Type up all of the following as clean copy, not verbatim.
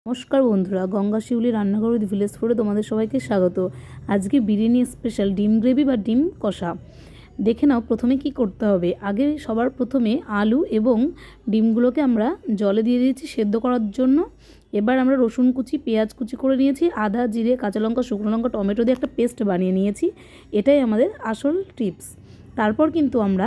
নমস্কার বন্ধুরা, গঙ্গা শিউলি রান্নাঘর উইথ ভিলেজ ফুডে তোমাদের সবাইকে স্বাগত। আজকে বিরিয়ানি স্পেশাল ডিম গ্রেভি বা ডিম কষা। দেখে নাও প্রথমে কি করতে হবে। আগে সবার প্রথমে আলু এবং ডিমগুলোকে আমরা জলে দিয়ে দিয়েছি সেদ্ধ করার জন্য। এবার আমরা রসুন কুচি, পেঁয়াজ কুচি করে নিয়েছি, আদা, জিরে, কাঁচা লঙ্কা, শুকনো লঙ্কা, টমেটো দিয়ে একটা পেস্ট বানিয়ে নিয়েছি। এটাই আমাদের আসল টিপস। তারপর কিন্তু আমরা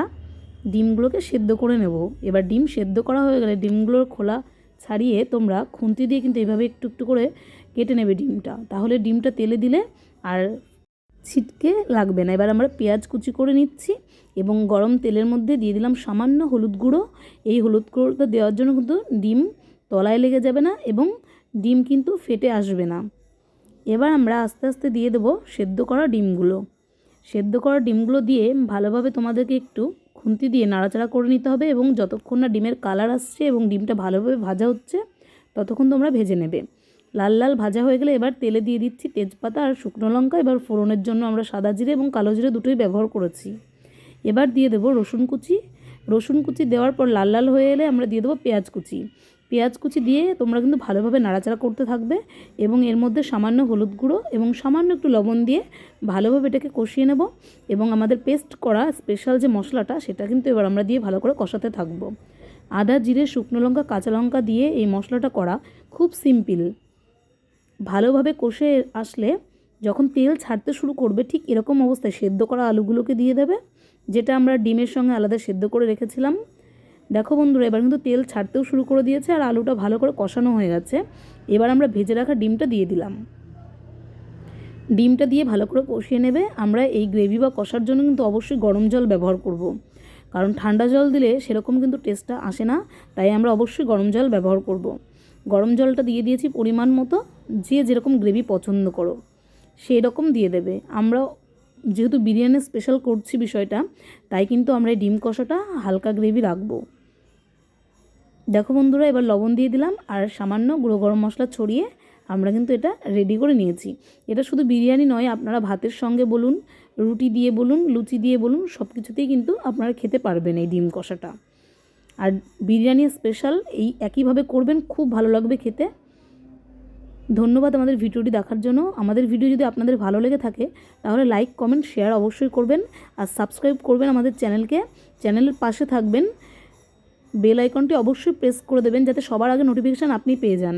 ডিমগুলোকে সেদ্ধ করে নেব। এবার ডিম সেদ্ধ করা হয়ে গেলে ডিমগুলোর খোলা ছাড়িয়ে তোমরা খুন্তি দিয়ে কিন্তু এভাবে একটু একটু করে কেটে নেবে ডিমটা, তাহলে ডিমটা তেলে দিলে আর ছিটকে লাগবে না। এবার আমরা পেঁয়াজ কুচি করে নিচ্ছি এবং গরম তেলের মধ্যে দিয়ে দিলাম সামান্য হলুদ গুঁড়ো। এই হলুদ গুঁড়োটা দেওয়ার জন্য কিন্তু ডিম তলায় লেগে যাবে না এবং ডিম কিন্তু ফেটে আসবে না। এবার আমরা আস্তে আস্তে দিয়ে দেবো সেদ্ধ করা ডিমগুলো। সেদ্ধ করা ডিমগুলো দিয়ে ভালোভাবে তোমাদেরকে একটু খুন্তি দিয়ে নাড়াচাড়া করে নিতে হবে এবং যতক্ষণ না ডিমের কালার আসছে এবং ডিমটা ভালোভাবে ভাজা হচ্ছে ততক্ষণ তোমরা ভেজে নেবে। লাল লাল ভাজা হয়ে গেলে এবার তেলে দিয়ে দিচ্ছি তেজপাতা আর শুকনো লঙ্কা। এবার ফোড়নের জন্য আমরা সাদা জিরে এবং কালো জিরে দুটোই ব্যবহার করেছি। এবার দিয়ে দেবো রসুন কুচি। রসুন কুচি দেওয়ার পর লাল লাল হয়ে এলে আমরা দিয়ে দেবো পেঁয়াজ কুচি। পেঁয়াজ কুচি দিয়ে তোমরা কিন্তু ভালোভাবে নাড়াচাড়া করতে থাকবে এবং এর মধ্যে সামান্য হলুদ গুঁড়ো এবং সামান্য একটু লবণ দিয়ে ভালোভাবে এটাকে কষিয়ে নেব এবং আমাদের পেস্ট করা স্পেশাল যে মশলাটা সেটা কিন্তু এবার আমরা দিয়ে ভালো করে কষাতে থাকবো। আদা, জিরে, শুকনো লঙ্কা, কাঁচা লঙ্কা দিয়ে এই মশলাটা করা খুব সিম্পল। ভালোভাবে কষে আসলে যখন তেল ছাড়তে শুরু করবে ঠিক এরকম অবস্থায় সেদ্ধ করা আলুগুলোকে দিয়ে দেবে, যেটা আমরা ডিমের সঙ্গে আলাদা সেদ্ধ করে রেখেছিলাম। দেখো বন্ধুরা, এবার কিন্তু তেল ছাড়তেও শুরু করে দিয়েছে আর আলুটা ভালো করে কষানো হয়ে গেছে। এবার আমরা ভেজে রাখা ডিমটা দিয়ে দিলাম। ডিমটা দিয়ে ভালো করে কষিয়ে নেবে। আমরা এই গ্রেভি বা কষার জন্য কিন্তু অবশ্যই গরম জল ব্যবহার করব, কারণ ঠান্ডা জল দিলে সেরকম কিন্তু টেস্টটা আসে না। তাই আমরা অবশ্যই গরম জল ব্যবহার করব। গরম জলটা দিয়ে দিয়েছি পরিমাণ মতো, যে যেরকম গ্রেভি পছন্দ করো সেই রকম দিয়ে দেবে। আমরা যেহেতু বিরিয়ানি স্পেশাল করছি বিষয়টা, তাই কিন্তু আমরা এই ডিম কষাটা হালকা গ্রেভি রাখবো। দেখো বন্ধুরা, এবার লবণ দিয়ে দিলাম আর সামান্য গুঁড়ো গরম মশলা ছড়িয়ে আমরা কিন্তু এটা রেডি করে নিয়েছি। এটা শুধু বিরিয়ানি নয়, আপনারা ভাতের সঙ্গে বলুন, রুটি দিয়ে বলুন, লুচি দিয়ে বলুন, সব কিছুতেই কিন্তু আপনারা খেতে পারবেন এই ডিম কষাটা। আর বিরিয়ানি স্পেশাল এই একইভাবে করবেন, খুব ভালো লাগবে খেতে। ধন্যবাদ আমাদের ভিডিওটি দেখার জন্য। আমাদের ভিডিও যদি আপনাদের ভালো লেগে থাকে তাহলে লাইক, কমেন্ট, শেয়ার অবশ্যই করবেন আর সাবস্ক্রাইব করবেন আমাদের চ্যানেলকে। চ্যানেলের পাশে থাকবেন, বেল আইকনটি অবশ্যই প্রেস করে দেবেন যাতে সবার আগে নোটিফিকেশান আপনি পেয়ে যান।